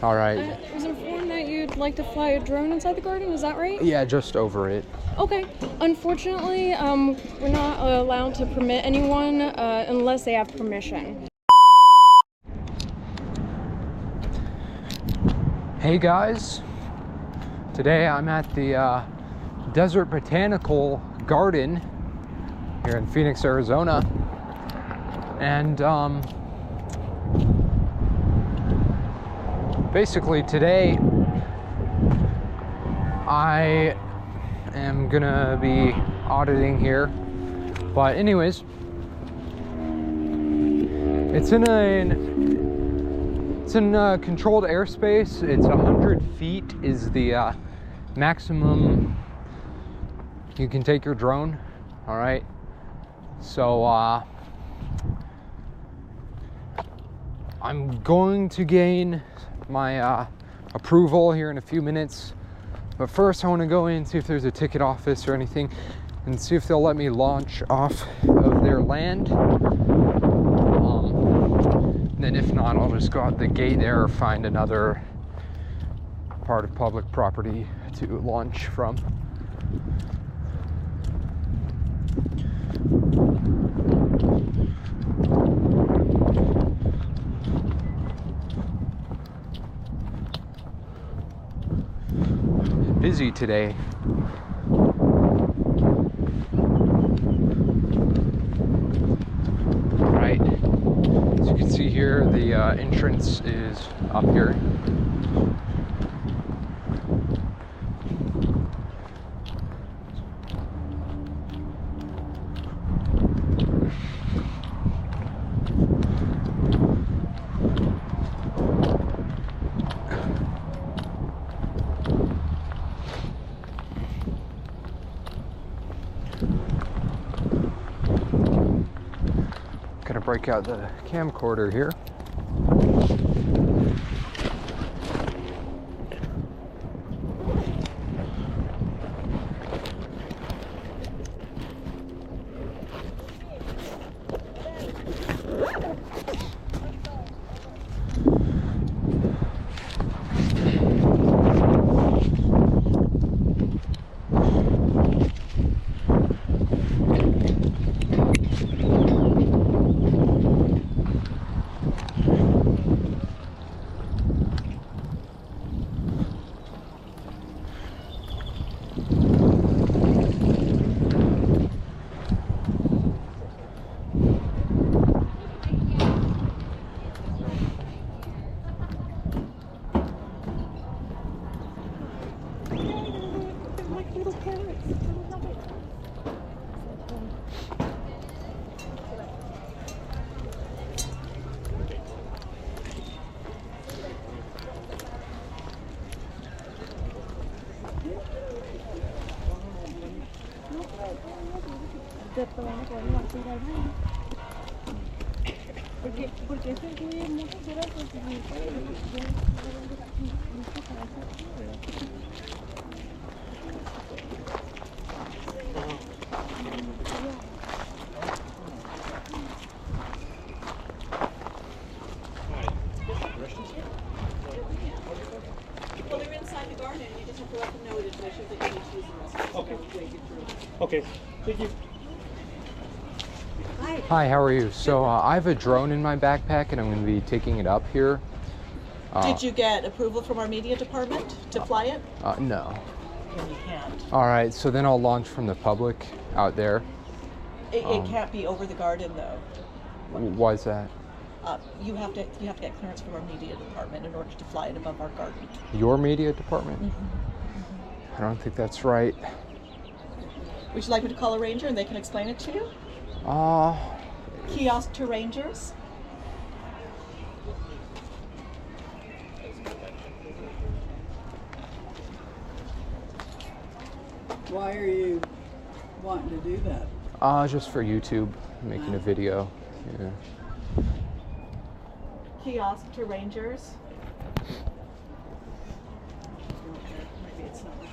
All right. I was informed that you'd like to fly a drone inside the garden, is that right? Yeah, just over it. Okay. Unfortunately, we're not allowed to permit anyone unless they have permission. Hey guys, today I'm at the Desert Botanical Garden here in Phoenix, Arizona, and basically today I am gonna be auditing here, but anyways, it's in controlled airspace. It's 100 feet is the maximum you can take your drone. All right, so I'm going to gain my approval here in a few minutes, but first I want to go in and see if there's a ticket office or anything and see if they'll let me launch off of their land. Then if not, I'll just go out the gate there or find another part of public property to launch from. Busy today. Right. As you can see here, the entrance is up here. Gonna break out the camcorder here. Well, they're inside the garden. You just have to let them know that they should be using this. Okay. Okay. Thank you. Hi, how are you? So I have a drone in my backpack and I'm going to be taking it up here. Did you get approval from our media department to fly it? No. Then you can't. All right, so then I'll launch from the public out there. It can't be over the garden though. Why is that? You have to get clearance from our media department in order to fly it above our garden. Your media department? I don't think that's right. Would you like me to call a ranger and they can explain it to you? Kiosk to rangers. Why are you wanting to do that? Just for YouTube, making a video. Yeah. Kiosk to rangers. Maybe it's not working.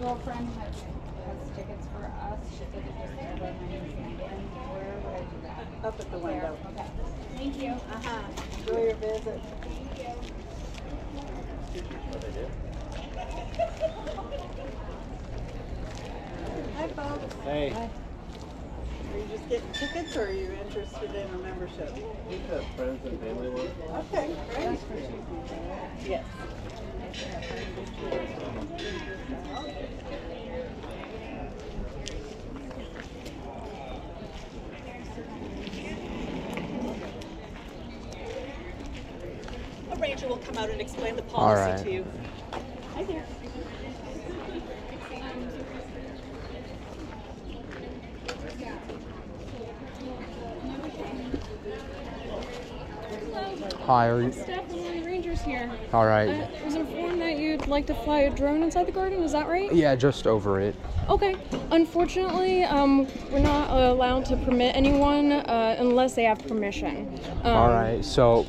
Girlfriend has tickets for us. She said to just my name's Megan. Where would I do that? Up at the window. Okay. Thank you. Enjoy your visit. Hi, folks. Hey. Hi. Are you just getting tickets, or are you interested in a membership? We've got friends and family with. Okay, great. Yes. A ranger will come out and explain the All policy right. to you. Hi there. Hi, are you? Staff from the Rangers here. All right. I was informed that you'd like to fly a drone inside the garden. Is that right? Yeah, just over it. Okay. Unfortunately, we're not allowed to permit anyone unless they have permission. All right. So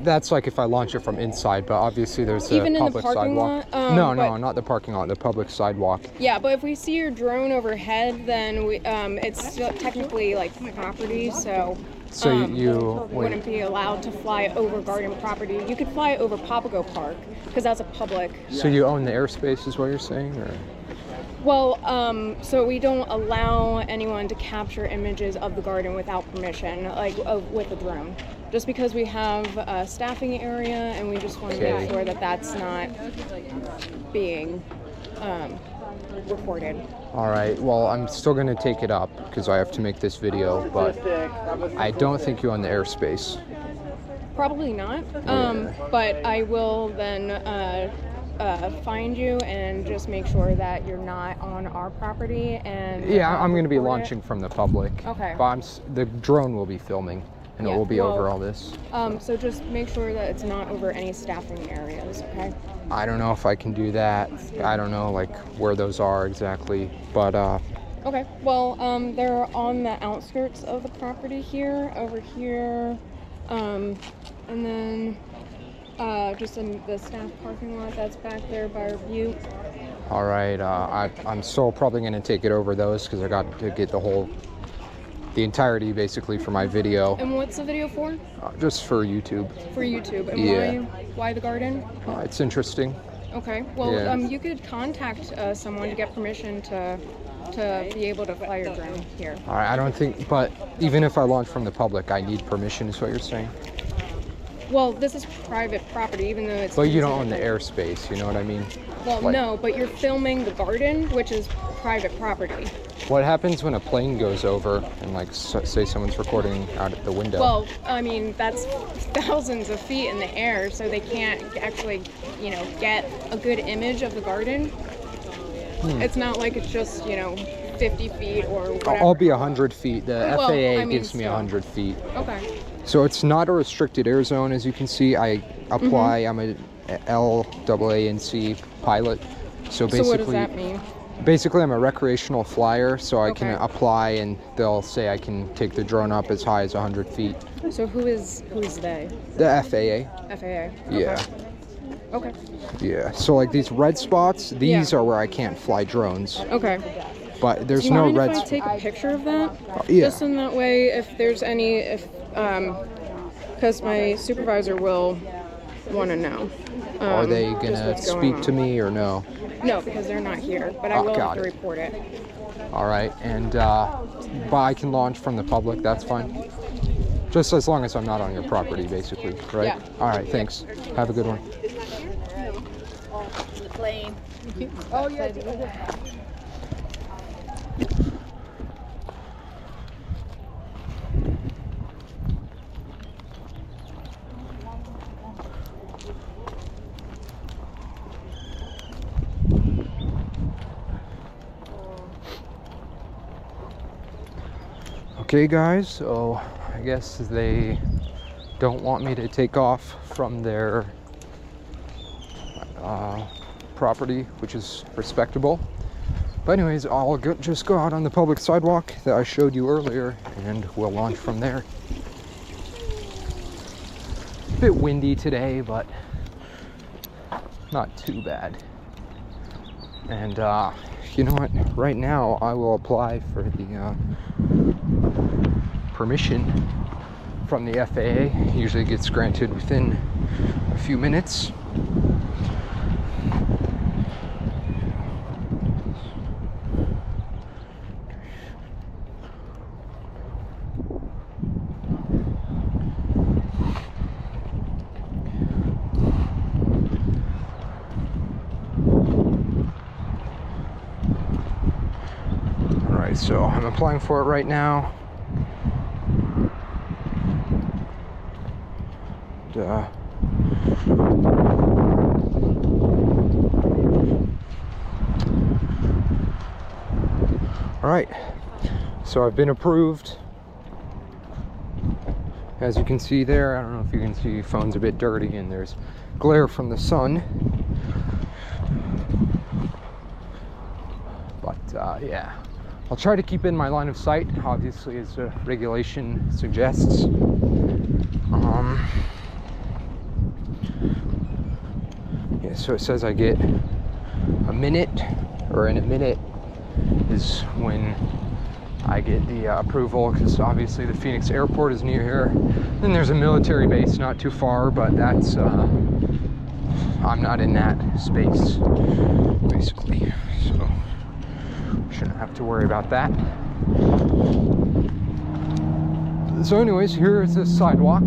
that's like if I launch it from inside, but obviously there's a Even in the public parking sidewalk. lot? No, but- not the parking lot, the public sidewalk. Yeah, but if we see your drone overhead, then it's still technically like property, so. So you wouldn't be allowed to fly over garden property. You could fly over Papago Park because that's a public. So you own the airspace, is what you're saying, or? Well, so we don't allow anyone to capture images of the garden without permission, like with a drone. Just because we have a staffing area, and we just want to Okay. make sure that that's not being recorded. All right. Well, I'm still gonna take it up because I have to make this video, but I don't think you own the airspace. Probably not. But I will then find you and just make sure that you're not on our property. And Yeah, I'm gonna be report it. launching from the public. Okay. But the drone will be filming, and it Yeah, will be well- over all this. So just make sure that it's not over any staffing areas, okay? I don't know if I can do that. I don't know like where those are exactly, but Okay. Well, they're on the outskirts of the property here, over here, and then just in the staff parking lot that's back there by our view. all right. I'm still probably gonna take it over those because I got to get the entirety basically for my video, And what's the video for? just for YouTube. For YouTube. And Yeah. why the garden? It's interesting. Okay. Well, Yeah. you could contact someone to get permission to be able to fly your drone here. All right. I don't think, but even if I launch from the public, I need permission. Is what you're saying? Well, this is private property, even though it's. But you don't own the considered- airspace. You know what I mean? Well, like- no, but you're filming the garden, which is private property. What happens when a plane goes over and like say someone's recording out at the window? Well, I mean, that's thousands of feet in the air, so they can't actually, get a good image of the garden. It's not like it's just, 50 feet or whatever. I'll be 100 feet. The Well, FAA I mean, gives me still. 100 feet. Okay. So it's not a restricted air zone, as you can see. I apply. I'm a LAANC pilot. So basically, So what does that mean? basically, I'm a recreational flyer. So I can Okay. apply, and they'll say I can take the drone up as high as 100 feet. So who is they? The FAA. FAA. Yeah. Okay. Yeah. So like these red spots, these are where I can't fly drones. Okay. But there's Do you no mind red. if I take a picture of that? Yeah. Just in that way, if there's any, because my supervisor will want to know. Are they just gonna what's going speak on. to me or no? No, because they're not here, but I Oh, will have got to it. report it. All right, and but I can launch from the public. That's fine. Just as long as I'm not on your property, basically, right? Yeah. All right. Thanks. Have a good one. The plane. Oh, yeah. Okay guys, so I guess they don't want me to take off from their property, which is respectable. But anyways, I'll just go out on the public sidewalk that I showed you earlier and we'll launch from there. A bit windy today, but not too bad. And you know what, right now I will apply for the permission from the FAA. Usually gets granted within a few minutes. Alright, so I'm applying for it right now. All right, so I've been approved. As you can see there, I don't know if you can see, your phone's a bit dirty and there's glare from the sun. But yeah, I'll try to keep in my line of sight, obviously, as the regulation suggests. Yeah, so it says I get a minute, or in a minute is when I get the approval, because obviously the Phoenix airport is near here. Then there's a military base not too far, but that's I'm not in that space basically, so shouldn't have to worry about that. So anyways, here is the sidewalk.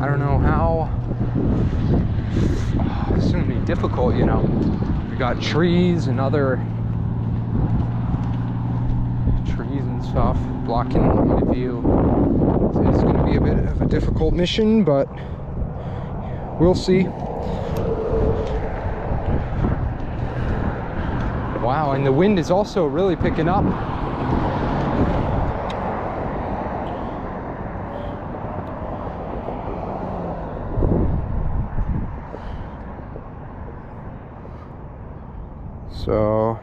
I don't know how, it's gonna be difficult, you know. We got trees and other trees and stuff blocking my view. So it's gonna be a bit of a difficult mission, but we'll see. Wow, and the wind is also really picking up. So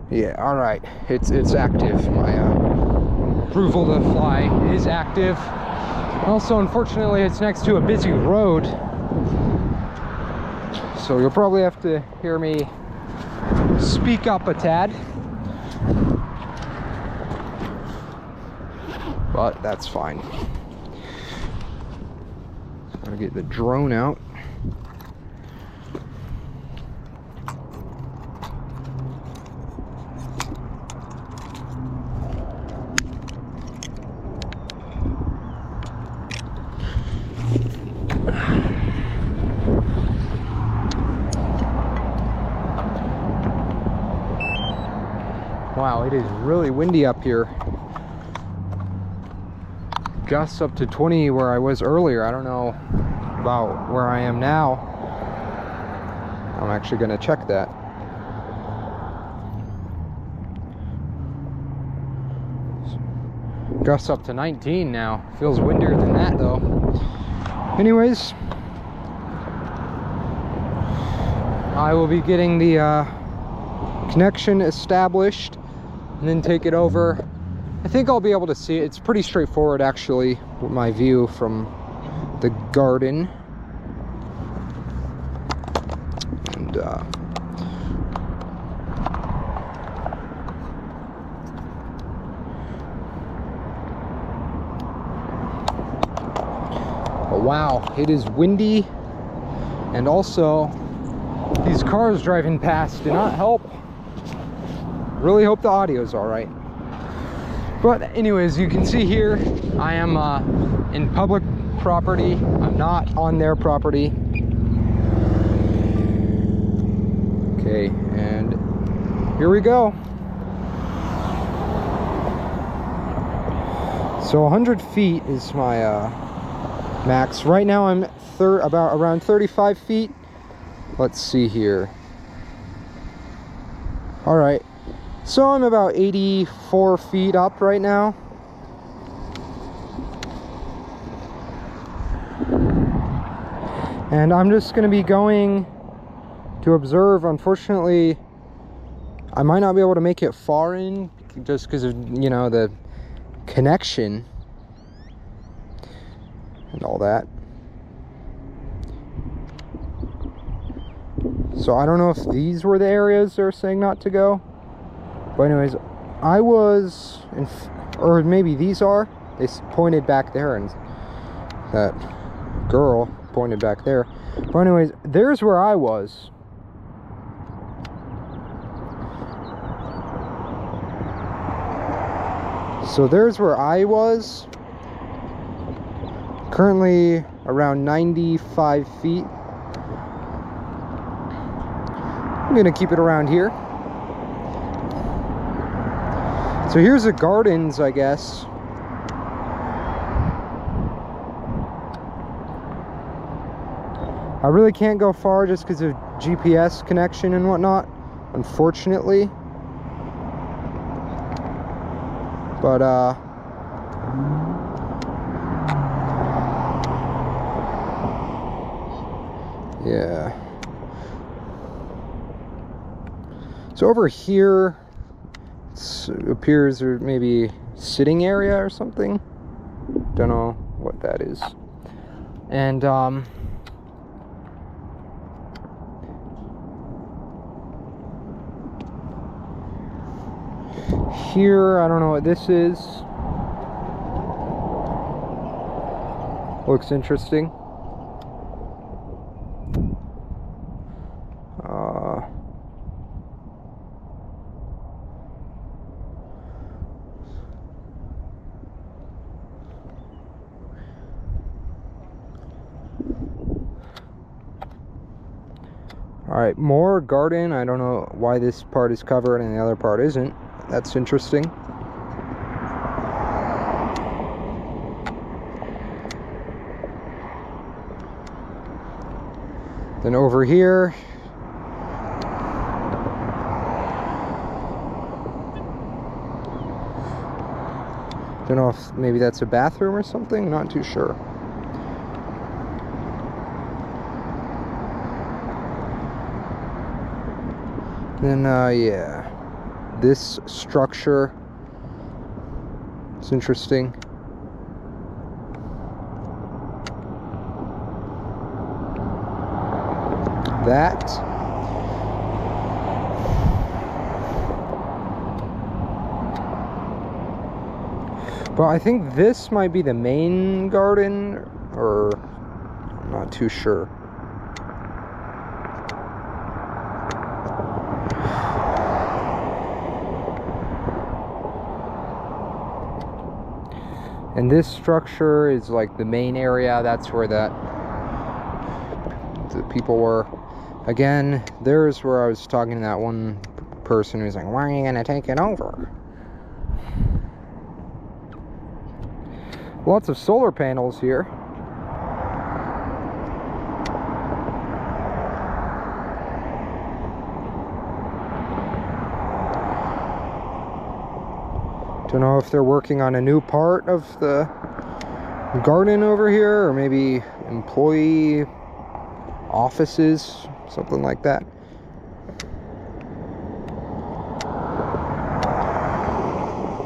yeah, all right, it's active. My approval to fly is active. Also, unfortunately, it's next to a busy road, so you'll probably have to hear me speak up a tad, but that's fine. Gotta get the drone out. Wow, it is really windy up here. Gusts up to 20 where I was earlier. I don't know about where I am now. I'm actually going to check that. Gusts up to 19 now. Feels windier than that though. Anyways, I will be getting the connection established and then take it over. I think I'll be able to see it. It's pretty straightforward actually, with my view from the garden. And oh, wow, it is windy, and also these cars driving past do not help. Really hope the audio is all right. But anyways, you can see here I am in public property. I'm not on their property. Okay, and here we go. So 100 feet is my max. Right now I'm around 35 feet. Let's see here. All right, so I'm about 84 feet up right now. And I'm just gonna be going to observe. Unfortunately, I might not be able to make it far in just because of, you know, the connection and all that. So I don't know if these were the areas they're saying not to go, but anyways, I was in, or maybe these are, they pointed back there, and that girl pointed back there. But anyways, there's where I was. So there's where I was. Currently around 95 feet. I'm gonna keep it around here. So here's the gardens, I guess. I really can't go far just because of GPS connection and whatnot, unfortunately. But yeah. So over here, it appears there may be sitting area or something. Don't know what that is. And here, I don't know what this is. Looks interesting. All right, more garden. I don't know why this part is covered and the other part isn't. That's interesting. Then over here, don't know if maybe that's a bathroom or something, not too sure. Then yeah, this structure, it's interesting. That. But I think this might be the main garden, or I'm not too sure. And this structure is like the main area. That's where the people were. Again, there's where I was talking to that one person who's like, why are you gonna take it over? Lots of solar panels here. Don't know if they're working on a new part of the garden over here, or maybe employee offices, something like that.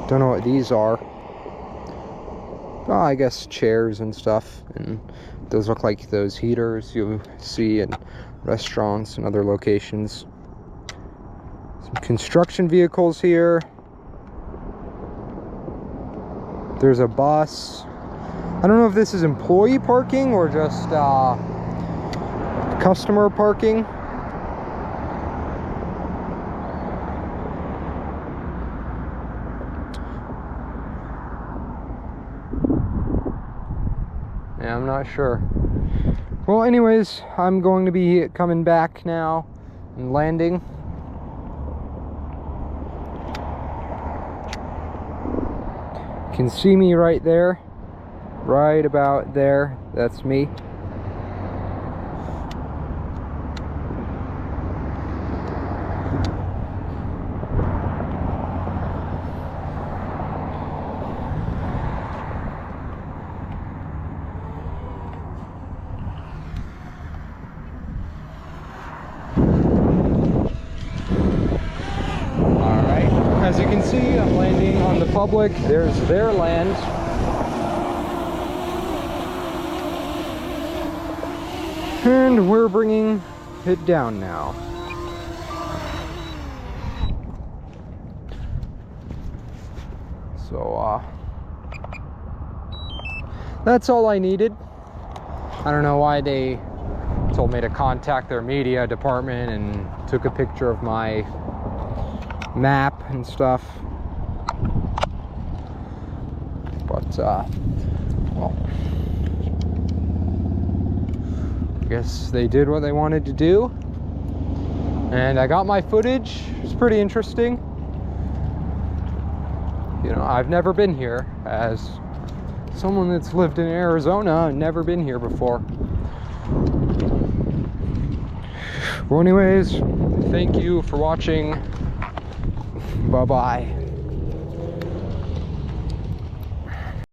Don't know what these are. Oh, I guess chairs and stuff, and those look like those heaters you see in restaurants and other locations. Some construction vehicles here. There's a bus. I don't know if this is employee parking or just customer parking. Yeah, I'm not sure. Well, anyways, I'm going to be coming back now and landing. You can see me right there, right about there. That's me. As you can see, I'm landing on the public. There's their land. And we're bringing it down now. So, that's all I needed. I don't know why they told me to contact their media department and took a picture of my map and stuff, but well, I guess they did what they wanted to do, and I got my footage. It's pretty interesting. You know, I've never been here. As someone that's lived in Arizona, I've never been here before. Well, anyways, thank you for watching. Bye-bye.